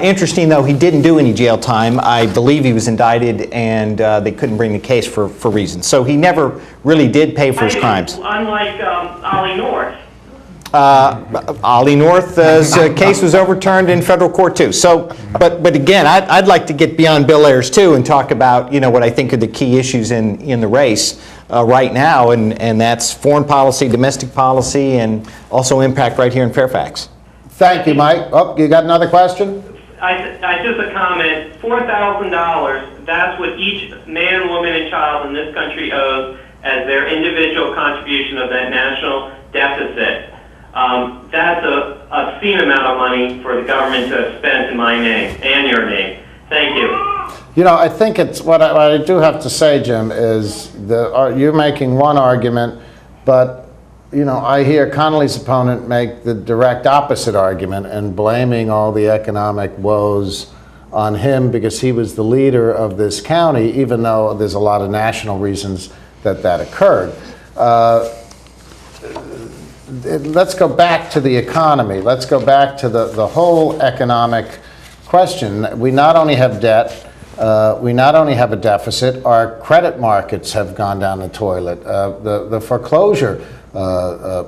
Interesting, though, he didn't do any jail time. I believe he was indicted, and they couldn't bring the case for reasons. So he never really did pay for his crimes. Unlike Ollie North. Ollie North's case was overturned in federal court too. So, but again, I'd like to get beyond Bill Ayers too and talk about what I think are the key issues in the race right now, and that's foreign policy, domestic policy, and also impact right here in Fairfax. Thank you, Mike. Oh, you got another question? I just a comment. $4,000. That's what each man, woman, and child in this country owes as their individual contribution of that national deficit. That's a obscene amount of money for the government to have spent in my name and your name. Thank you. I think it's what I do have to say, Jim, is you're making one argument, but I hear Connolly's opponent make the direct opposite argument and blaming all the economic woes on him because he was the leader of this county, even though there's a lot of national reasons that occurred. Let's go back to the economy. Let's go back to the whole economic question. We not only have debt, we not only have a deficit, our credit markets have gone down the toilet. The foreclosure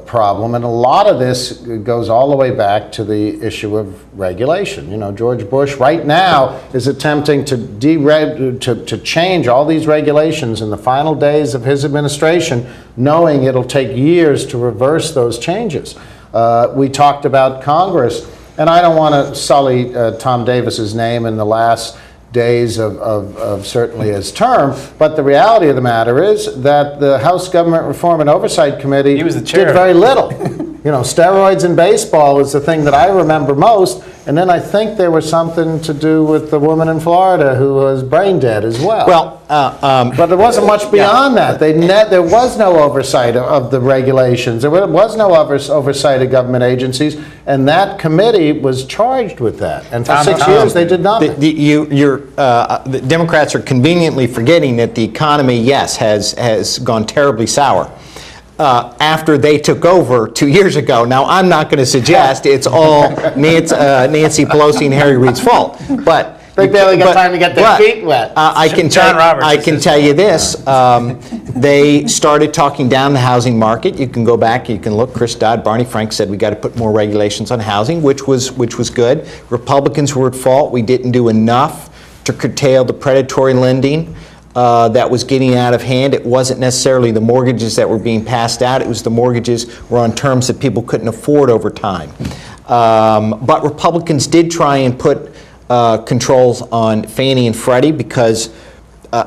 problem, and a lot of this goes all the way back to the issue of regulation. George Bush right now is attempting to change all these regulations in the final days of his administration, knowing it'll take years to reverse those changes. We talked about Congress, and I don't want to sully Tom Davis's name in the last days of certainly his term, but the reality of the matter is that the House Government Reform and Oversight Committee did very little. Steroids in baseball is the thing that I remember most, and then I think there was something to do with the woman in Florida who was brain dead as well. But there wasn't much beyond that. There was no oversight of the regulations. There was no oversight of government agencies, and that committee was charged with that. And for 6 years, they did nothing. The Democrats are conveniently forgetting that the economy, yes, has gone terribly sour. After they took over 2 years ago. Now, I'm not going to suggest it's all Nancy Pelosi and Harry Reid's fault, but They barely got time to get their feet wet. I can tell you this. They started talking down the housing market. You can go back, you can look. Chris Dodd, Barney Frank said we got to put more regulations on housing, which was good. Republicans were at fault. We didn't do enough to curtail the predatory lending that was getting out of hand. It wasn't necessarily the mortgages that were being passed out. It was the mortgages were on terms that people couldn't afford over time. But Republicans did try and put controls on Fannie and Freddie because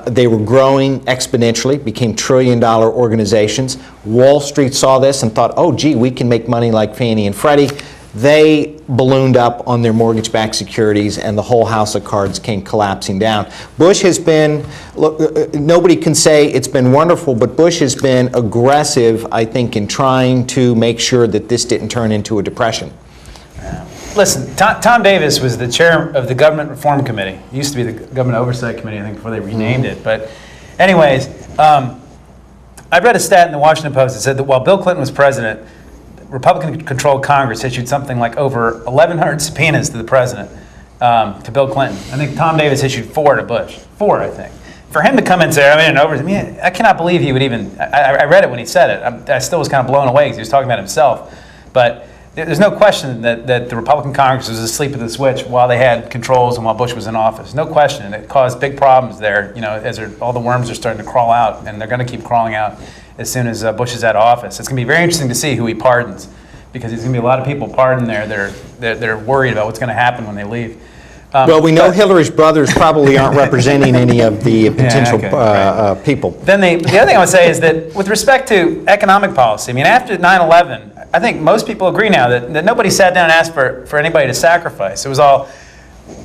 they were growing exponentially, became trillion-dollar organizations. Wall Street saw this and thought, oh, gee, we can make money like Fannie and Freddie. They ballooned up on their mortgage-backed securities, and the whole house of cards came collapsing down. Bush has been, look, nobody can say it's been wonderful, but Bush has been aggressive, I think, in trying to make sure that this didn't turn into a depression. Listen, Tom Davis was the chair of the Government Reform Committee. It used to be the Government Oversight Committee, I think, before they renamed it. But anyways, I read a stat in the Washington Post that said that while Bill Clinton was president, Republican-controlled Congress issued something like over 1,100 subpoenas to the president, to Bill Clinton. I think Tom Davis issued 4 to Bush. 4, I think. For him to come and say, I cannot believe he would even, I read it when he said it. I still was kind of blown away because he was talking about himself. But there's no question that the Republican Congress was asleep at the switch while they had controls and while Bush was in office. No question. And it caused big problems there, as all the worms are starting to crawl out, and they're going to keep crawling out as soon as Bush is out of office. It's going to be very interesting to see who he pardons, because there's going to be a lot of people pardoned there that are worried about what's going to happen when they leave. Well, we know Hillary's brothers probably aren't representing any of the potential people. Then the other thing I would say is that with respect to economic policy, after 9/11, I think most people agree now that nobody sat down and asked for anybody to sacrifice. It was all,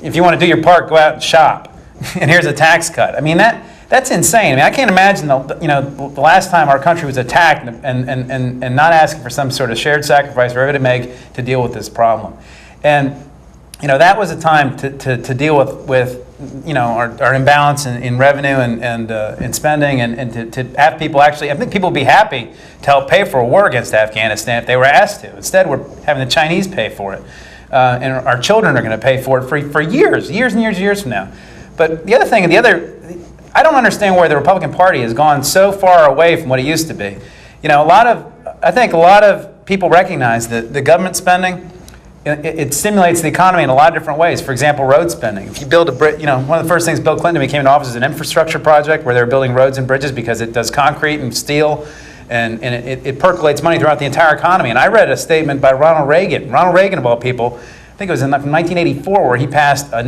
if you want to do your part, go out and shop, and here's a tax cut. That's insane. I can't imagine the last time our country was attacked and not asking for some sort of shared sacrifice for everybody to make to deal with this problem. And that was a time to deal with our imbalance in revenue and in spending, and to have people actually, I think people would be happy to help pay for a war against Afghanistan if they were asked to. Instead, we're having the Chinese pay for it. And our children are going to pay for it for years and years from now. But the other thing, I don't understand why the Republican Party has gone so far away from what it used to be. I think a lot of people recognize that the government spending, it stimulates the economy in a lot of different ways. For example, road spending. If you build one of the first things Bill Clinton came into office is an infrastructure project where they're building roads and bridges because it does concrete and steel, and it percolates money throughout the entire economy. And I read a statement by Ronald Reagan. Ronald Reagan, of all people, I think it was in 1984, where he passed I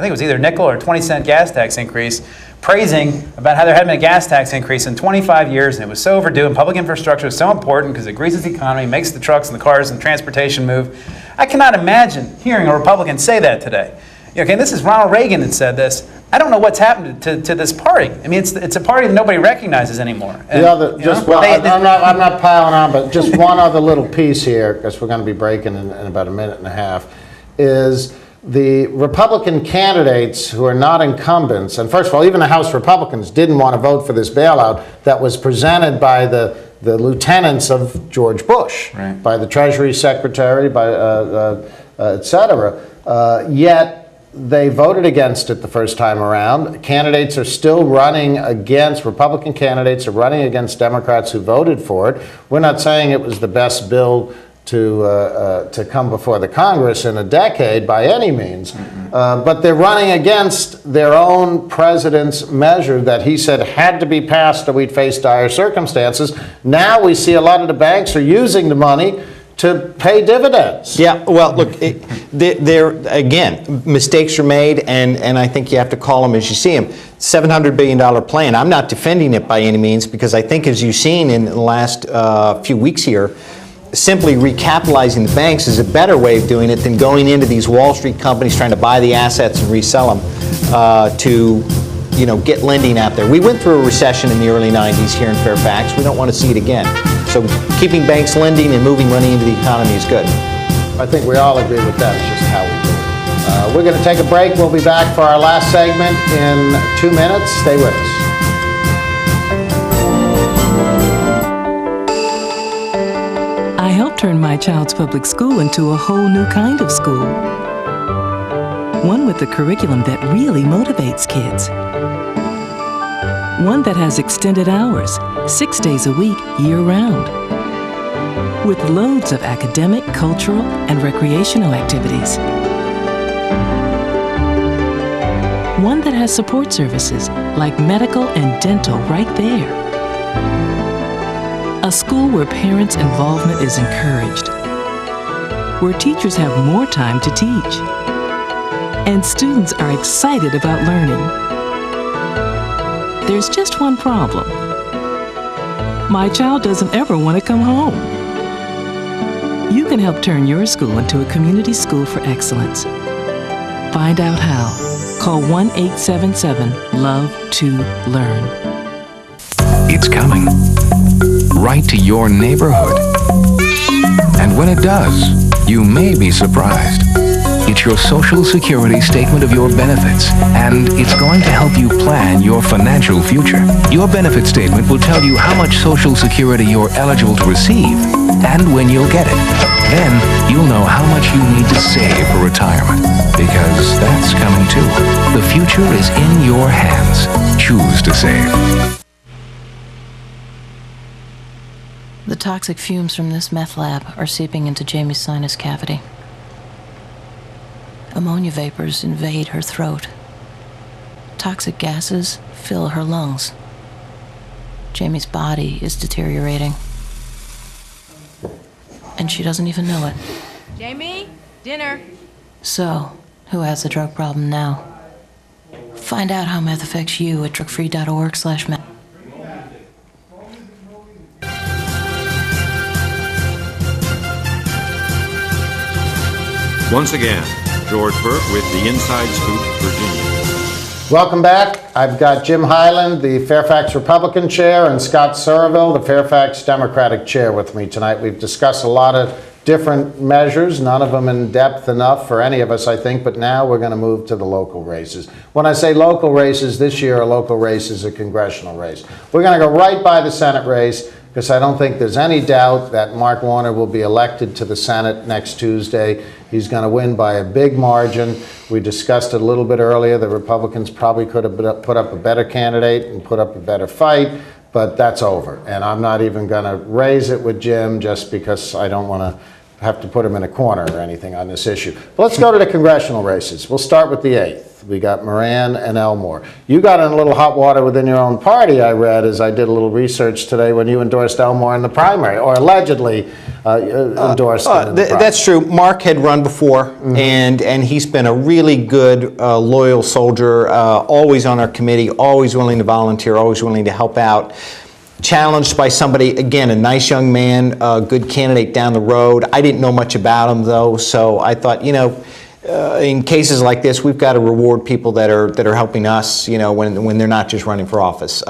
think it was either a nickel or 20-cent gas tax increase, praising about how there hadn't been a gas tax increase in 25 years, and it was so overdue, and public infrastructure is so important because it greases the economy, makes the trucks and the cars and transportation move. I cannot imagine hearing a Republican say that today. Okay, this is Ronald Reagan that said this. I don't know what's happened to this party. It's a party that nobody recognizes anymore. And, I'm not piling on, but just one other little piece here, because we're going to be breaking in about a minute and a half, is the Republican candidates who are not incumbents, and first of all, even the House Republicans didn't want to vote for this bailout that was presented by the lieutenants of George Bush, right, by the Treasury Secretary, by et cetera. Yet they voted against it the first time around. Candidates are still running against, Republican candidates are running against Democrats who voted for it. We're not saying it was the best bill to come before the Congress in a decade by any means, but they're running against their own president's measure that he said had to be passed or we'd face dire circumstances. Now we see a lot of the banks are using the money to pay dividends. Yeah, well, look, there again, mistakes are made, and I think you have to call them as you see them. $700 billion plan. I'm not defending it by any means, because I think, as you've seen in the last few weeks here, simply recapitalizing the banks is a better way of doing it than going into these Wall Street companies trying to buy the assets and resell them to get lending out there. We went through a recession in the early 90s here in Fairfax. We don't want to see it again. So keeping banks lending and moving money into the economy is good. I think we all agree with that. It's just how we do it. We're going to take a break. We'll be back for our last segment in 2 minutes. Stay with us. I helped turn my child's public school into a whole new kind of school. One with a curriculum that really motivates kids. One that has extended hours, 6 days a week, year-round. With loads of academic, cultural, and recreational activities. One that has support services like medical and dental right there. A school where parents' involvement is encouraged. Where teachers have more time to teach. And students are excited about learning. There's just one problem. My child doesn't ever want to come home. You can help turn your school into a community school for excellence. Find out how. Call 1-877-LOVE-TO-LEARN. It's coming. Right to your neighborhood. And when it does, you may be surprised. It's your Social Security statement of your benefits, and it's going to help you plan your financial future. Your benefit statement will tell you how much Social Security you're eligible to receive and when you'll get it. Then you'll know how much you need to save for retirement, because that's coming too. The future is in your hands. Choose to save. The toxic fumes from this meth lab are seeping into Jamie's sinus cavity. Ammonia vapors invade her throat. Toxic gases fill her lungs. Jamie's body is deteriorating. And she doesn't even know it. Jamie, dinner. So, who has the drug problem now? Find out how meth affects you at drugfree.org/meth. Once again, George Burke with the Inside Scoop, Virginia. Welcome back. I've got Jim Hyland, the Fairfax Republican chair, and Scott Surovell, the Fairfax Democratic chair, with me tonight. We've discussed a lot of different measures, none of them in depth enough for any of us, I think, but now we're going to move to the local races. When I say local races, this year a local race is a congressional race. We're going to go right by the Senate race, because I don't think there's any doubt that Mark Warner will be elected to the Senate next Tuesday. He's going to win by a big margin. We discussed it a little bit earlier. The Republicans probably could have put up a better candidate and put up a better fight, but that's over. And I'm not even going to raise it with Jim just because I don't want to have to put him in a corner or anything on this issue. But let's go to the congressional races. We'll start with the 8th. We got Moran and Elmore. You got in a little hot water within your own party, I read, as I did a little research today when you endorsed Elmore in the primary, or allegedly endorsed him in the primary. That's true. Mark had run before, and he's been a really good, loyal soldier, always on our committee, always willing to volunteer, always willing to help out. Challenged by somebody, again, a nice young man, a good candidate down the road. I didn't know much about him, though, so I thought, you know, in cases like this, we've got to reward people that are helping us, you know, when they're not just running for office.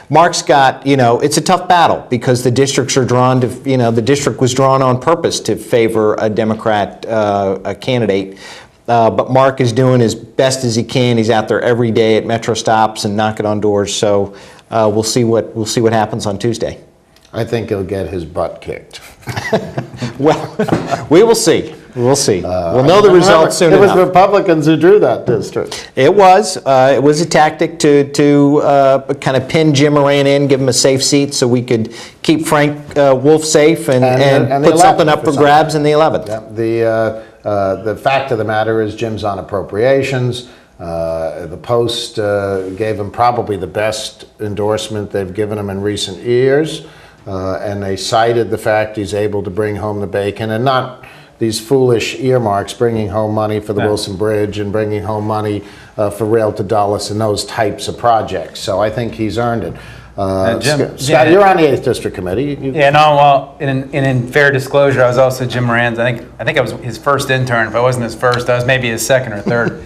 Mark's got, you know, it's a tough battle because the districts are drawn to, you know, the district was drawn on purpose to favor a Democrat candidate. But Mark is doing as best as he can. He's out there every day at Metro stops and knocking on doors. So we'll see what happens on Tuesday. I think he'll get his butt kicked. Well, we will see. We'll see. We'll know the results soon enough. It was Republicans who drew that district. It was a tactic to kind of pin Jim Moran in, give him a safe seat so we could keep Frank Wolf safe and put something up for grabs in the 11th. Yeah, the fact of the matter is Jim's on appropriations. The Post gave him probably the best endorsement they've given him in recent years. And they cited the fact he's able to bring home the bacon and not these foolish earmarks, bringing home money for the Wilson Bridge and bringing home money for Rail to Dulles and those types of projects. So I think he's earned it. Scott, you're on the 8th District Committee. Yeah, no, well, in fair disclosure, I was also Jim Moran's, I think I was his first intern. If I wasn't his first, I was maybe his second or third.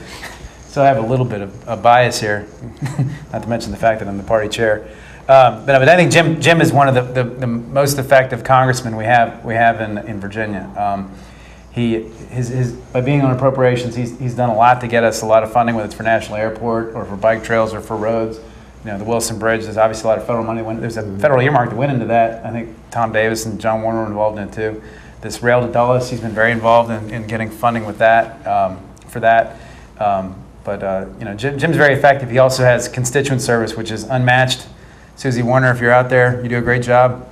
So I have a little bit of a bias here, not to mention the fact that I'm the party chair. But I think Jim is one of the most effective congressmen we have in Virginia. By being on appropriations, he's done a lot to get us a lot of funding, whether it's for National Airport or for bike trails or for roads. You know, the Wilson Bridge, there's obviously a lot of federal money. There's a federal earmark that went into that. I think Tom Davis and John Warner were involved in it too. This Rail to Dulles, he's been very involved in getting funding with that, for that. Jim's very effective. He also has constituent service, which is unmatched. Susie Warner, if you're out there, you do a great job.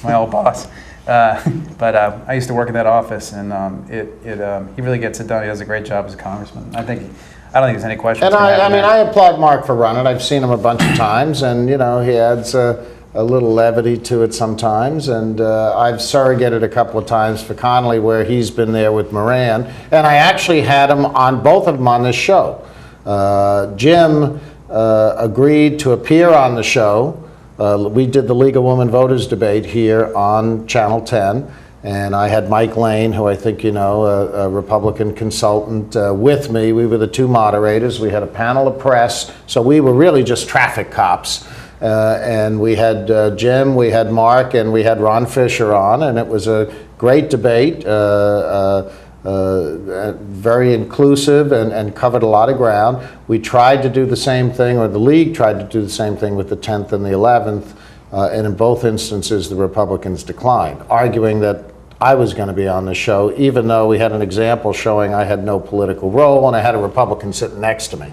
My old boss. I used to work in that office, and he really gets it done. He does a great job as a congressman. I don't think there's any question. And I applaud Mark for running. I've seen him a bunch of times, and he adds a little levity to it sometimes. And I've surrogated a couple of times for Connolly, where he's been there with Moran, and I actually had him on both of them on this show. Jim agreed to appear on the show. We did the League of Women Voters debate here on Channel 10, and I had Mike Lane, who I think you know, a Republican consultant, with me. We were the two moderators. We had a panel of press, so we were really just traffic cops. And we had Jim, we had Mark, and we had Ron Fisher on, and it was a great debate, very inclusive and covered a lot of ground. We tried to do the same thing, or the League tried to do the same thing with the 10th and the 11th, and in both instances the Republicans declined, arguing that I was going to be on the show, even though we had an example showing I had no political role and I had a Republican sitting next to me.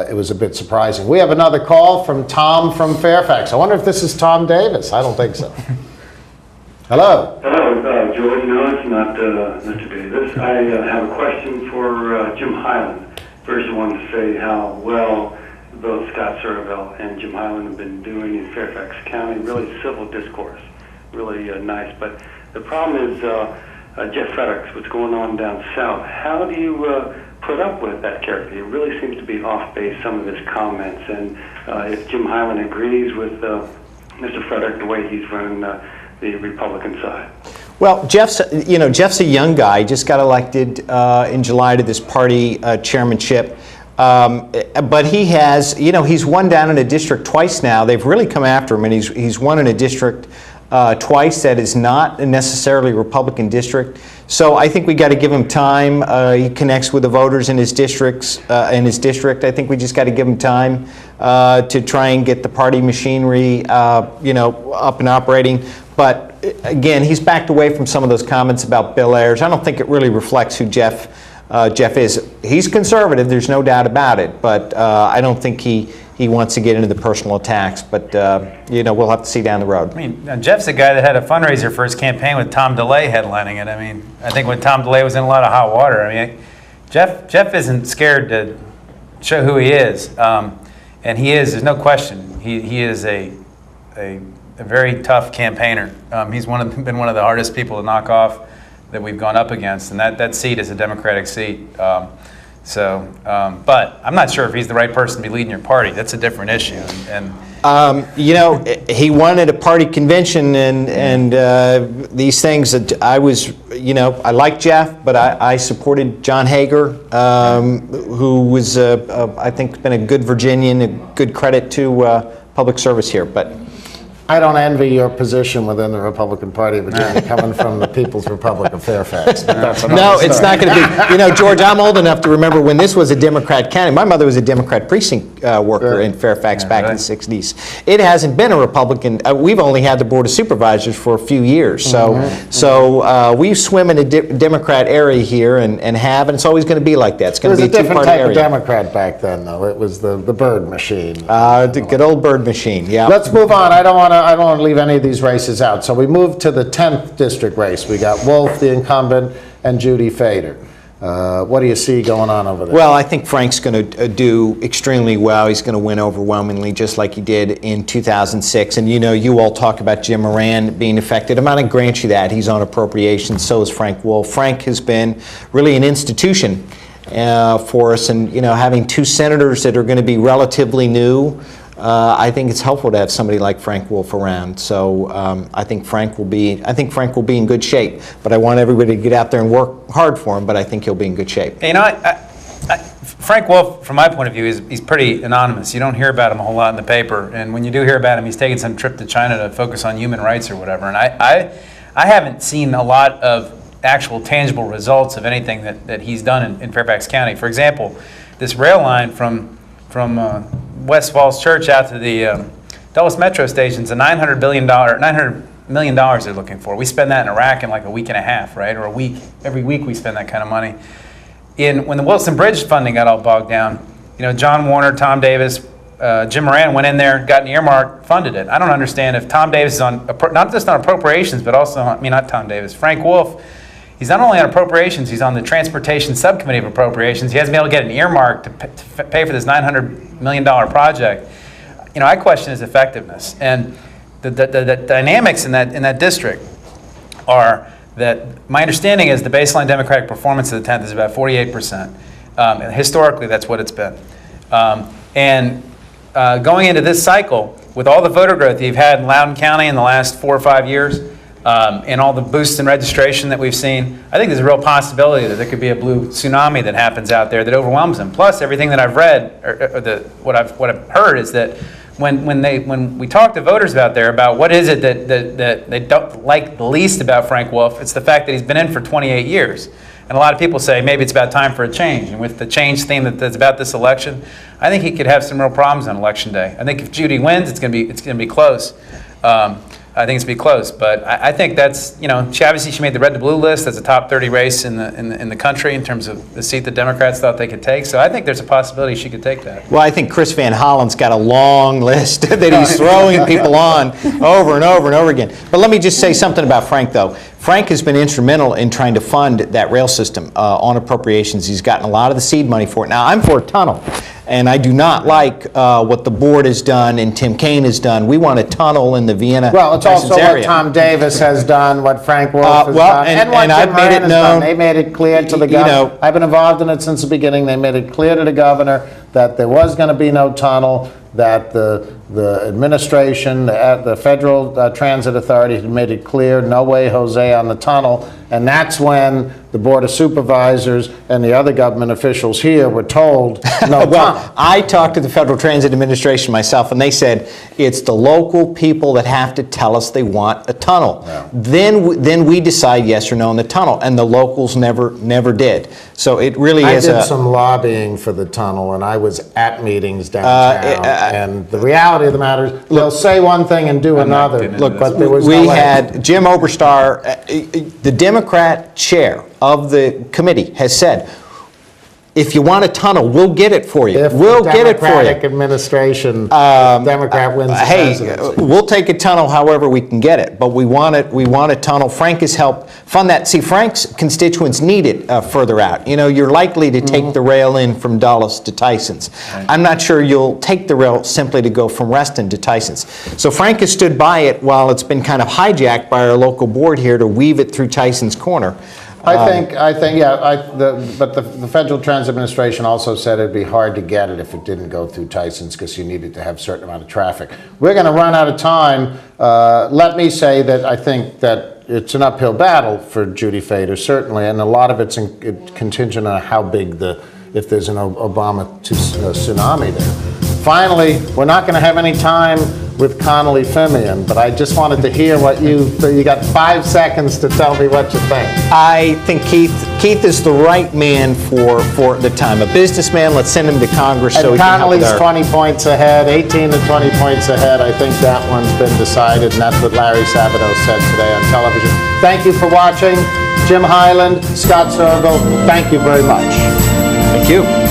It was a bit surprising. We have another call from Tom from Fairfax. I wonder if this is Tom Davis. I don't think so. Hello. Hello, George. No, it's not Mr. Davis. I have a question for Jim Hyland. First, I wanted to say how well both Scott Surovell and Jim Hyland have been doing in Fairfax County. Really civil discourse. Really nice. But the problem is Jeff Fredericks, what's going on down south. How do you put up with that character? He really seems to be off base, some of his comments. And if Jim Hyland agrees with Mr. Frederick, the way he's running the Republican side. Well, Jeff's a young guy. Just got elected in July to this party chairmanship. But he has, he's won down in a district twice now. They've really come after him, and he's won in a district twice that is not necessarily a Republican district. So I think we got to give him time. He connects with the voters in his district. I think we just got to give him time to try and get the party machinery, up and operating. But again, he's backed away from some of those comments about Bill Ayers. I don't think it really reflects who Jeff is. He's conservative, there's no doubt about it, but I don't think he wants to get into the personal attacks. But we'll have to see down the road. I mean, Jeff's a guy that had a fundraiser for his campaign with Tom DeLay headlining it. I mean, I think when Tom DeLay was in a lot of hot water, I mean, Jeff isn't scared to show who he is, and he is. There's no question. He is a very tough campaigner. He's been one of the hardest people to knock off that we've gone up against, and that seat is a Democratic seat. But I'm not sure if he's the right person to be leading your party. That's a different issue. He won at a party convention, and these things that I like Jeff, but I supported John Hager, who was, I think, been a good Virginian, a good credit to public service here. But I don't envy your position within the Republican Party of Virginia, coming from the People's Republic of Fairfax. But that's no, it's not going to be. George, I'm old enough to remember when this was a Democrat county. My mother was a Democrat precinct worker in Fairfax back in the 60s. It hasn't been a Republican. We've only had the Board of Supervisors for a few years. So we swim in a Democrat area here and it's always going to be like that. It's going to be a different type of Democrat back then, though. It was the bird machine. The good old bird machine, yeah. Let's move on. I don't want to leave any of these races out. So we move to the 10th district race. We got Wolf, the incumbent, and Judy Fader. What do you see going on over there? Well, I think Frank's going to do extremely well. He's going to win overwhelmingly, just like he did in 2006. And you all talk about Jim Moran being affected. I'm not going to grant you that. He's on appropriations. So is Frank Wolf. Frank has been really an institution for us. And having two senators that are going to be relatively new, I think it's helpful to have somebody like Frank Wolf around. So I think Frank will be in good shape. But I want everybody to get out there and work hard for him. But I think he'll be in good shape. Frank Wolf, from my point of view, he's pretty anonymous. You don't hear about him a whole lot in the paper. And when you do hear about him, he's taking some trip to China to focus on human rights or whatever. And I haven't seen a lot of actual tangible results of anything that he's done in Fairfax County. For example, this rail line from West Falls Church out to the Dulles Metro Station's a $900 million they're looking for. We spend that in Iraq in like a week and a half, right? Or a week. Every week we spend that kind of money. when the Wilson Bridge funding got all bogged down, John Warner, Tom Davis, Jim Moran went in there, got an earmark, funded it. I don't understand if Tom Davis is on, not just on appropriations, but also, not Tom Davis, Frank Wolf, he's not only on appropriations, he's on the Transportation Subcommittee of Appropriations. He hasn't been able to get an earmark to pay for this $900 million project. I question his effectiveness. And the dynamics in that district are that my understanding is the baseline Democratic performance of the 10th is about 48%. And historically, that's what it's been. Going into this cycle, with all the voter growth you've had in Loudoun County in the last 4 or 5 years, and all the boosts in registration that we've seen, I think there's a real possibility that there could be a blue tsunami that happens out there that overwhelms them. Plus, everything that I've read, or what I've heard is that when we talk to voters out there about what is it that they don't like the least about Frank Wolf, it's the fact that he's been in for 28 years. And a lot of people say maybe it's about time for a change. And with the change theme that's about this election, I think he could have some real problems on Election Day. I think if Judy wins, it's going to be close. I think it's going to be close, but I think that's, she made the red to blue list. That's a top 30 race in the country in terms of the seat the Democrats thought they could take. So I think there's a possibility she could take that. Well, I think Chris Van Hollen's got a long list that he's throwing people on over and over and over again. But let me just say something about Frank, though. Frank has been instrumental in trying to fund that rail system on appropriations. He's gotten a lot of the seed money for it. Now, I'm for a tunnel. And I do not like what the board has done and Tim Kaine has done. We want a tunnel in the Vienna Well, it's also area. what Tom Davis has done, what Frank Wolf has done, and what I've Jim made Moran it has done. known. They made it clear to the governor. I've been involved in it since the beginning. They made it clear to the governor that there was going to be no tunnel, that the administration, the Federal Transit Authority had made it clear, no way, Jose, on the tunnel. And that's when the Board of Supervisors and the other government officials here were told no tunnel. I talked to the Federal Transit Administration myself, and they said it's the local people that have to tell us they want a tunnel. Yeah. Then we decide yes or no on the tunnel, and the locals never did. So it really is. I did some lobbying for the tunnel, and I was at meetings downtown. And the reality of the matter is, they'll say one thing and do another. Look, but there was we no way. had Jim Oberstar, the Democrat chair of the committee, has said, if you want a tunnel, we'll get it for you. We'll get it for you. Democratic administration, Democrat wins the presidency. We'll take a tunnel however we can get it, but we want it. We want a tunnel. Frank has helped fund that. See, Frank's constituents need it further out. You're likely to take the rail in from Dulles to Tysons. Right. I'm not sure you'll take the rail simply to go from Reston to Tysons. So Frank has stood by it while it's been kind of hijacked by our local board here to weave it through Tysons Corner. I think, yeah. But the Federal Transit Administration also said it'd be hard to get it if it didn't go through Tysons because you needed to have a certain amount of traffic. We're going to run out of time. Let me say that I think that it's an uphill battle for Judy Fader, certainly, and a lot of it's contingent on how big if there's an Obama tsunami there. Finally, we're not going to have any time with Connolly Fimian, but I just wanted to hear what you got 5 seconds to tell me what you think. I think Keith is the right man for the time. A businessman, let's send him to Congress so he can help with Connolly's 20 points ahead, 18 to 20 points ahead. I think that one's been decided, and that's what Larry Sabato said today on television. Thank you for watching. Jim Hyland, Scott Surovell, thank you very much. Thank you.